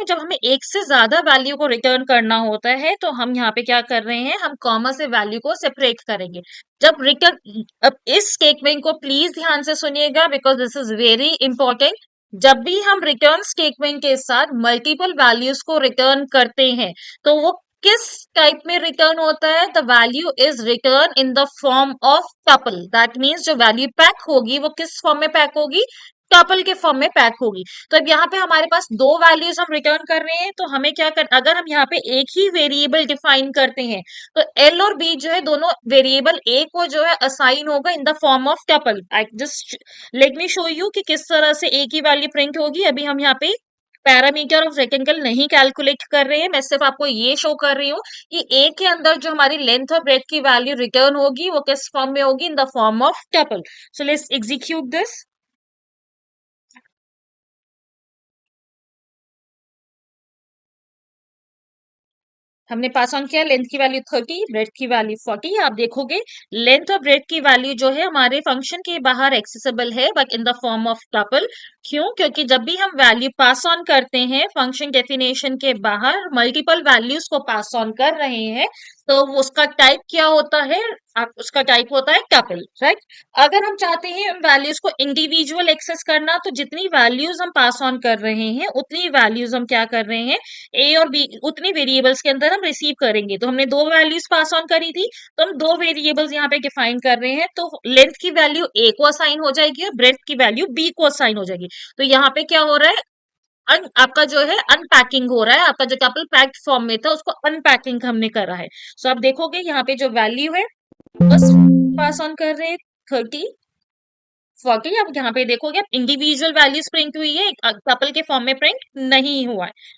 जब हमें एक से ज्यादा वैल्यू को रिटर्न करना होता है तो हम यहाँ पे क्या कर रहे हैं, हम कॉमा से वैल्यू को सेपरेट करेंगे। जब रिटर्न, अब इस स्टेटमेंट को प्लीज ध्यान से सुनिएगा because this is very important. जब भी हम रिटर्न स्टेटमेंट के साथ मल्टीपल वैल्यूज को रिटर्न करते हैं तो वो किस टाइप में रिटर्न होता है, the value is return in the form of tuple. That means जो वैल्यू पैक होगी वो किस फॉर्म में पैक होगी, टपल के फॉर्म में पैक होगी। तो अब यहाँ पे हमारे पास दो वैल्यूज हम रिटर्न कर रहे हैं तो हमें क्या कर, अगर हम यहाँ पे एक ही वेरिएबल डिफाइन करते हैं तो एल और बी जो है दोनों वेरिएबल ए को जो है असाइन होगा in the form of tuple. I just let me show you कि किस तरह से ए की वैल्यू प्रिंट होगी। अभी हम यहाँ पे पैरामीटर ऑफ रेक्टेंगल नहीं कैलकुलेट कर रहे हैं, मैं सिर्फ आपको ये शो कर रही हूँ कि ए के अंदर जो हमारी लेंथ और ब्रेथ की वैल्यू रिटर्न होगी वो किस फॉर्म में होगी, in the form of tuple. So let's execute this. हमने पास ऑन किया, लेंथ की वैल्यू 30, ब्रेथ की वैल्यू 40। आप देखोगे लेंथ और ब्रेथ की वैल्यू जो है हमारे फंक्शन के बाहर एक्सेसिबल है but in the form of tuple. क्यों? क्योंकि जब भी हम वैल्यू पास ऑन करते हैं फंक्शन डेफिनेशन के बाहर मल्टीपल वैल्यूज को पास ऑन कर रहे हैं तो उसका टाइप क्या होता है, उसका टाइप होता है टपल, राइट। अगर हम चाहते हैं वैल्यूज को इंडिविजुअल एक्सेस करना तो जितनी वैल्यूज हम पास ऑन कर रहे हैं उतनी वैल्यूज हम क्या कर रहे हैं, ए और बी उतनी वेरिएबल्स के अंदर हम रिसीव करेंगे। तो हमने दो वैल्यूज पास ऑन करी थी तो हम दो वेरिएबल्स यहाँ पे डिफाइन कर रहे हैं, तो लेंथ की वैल्यू ए को असाइन हो जाएगी और ब्रेथ की वैल्यू बी को असाइन हो जाएगी। तो यहाँ पे क्या हो रहा है, आपका जो है अनपैकिंग हो रहा है, आपका जो टपल पैक्ड फॉर्म में था उसको अनपैकिंग हमने करा है। सो आप देखोगे यहाँ पे जो वैल्यू है बस पास ऑन कर रहे हैं 30 40। अब यहाँ पे देखोगे इंडिविजुअल वैल्यूज प्रिंट हुई है, टपल के फॉर्म में प्रिंट नहीं हुआ है।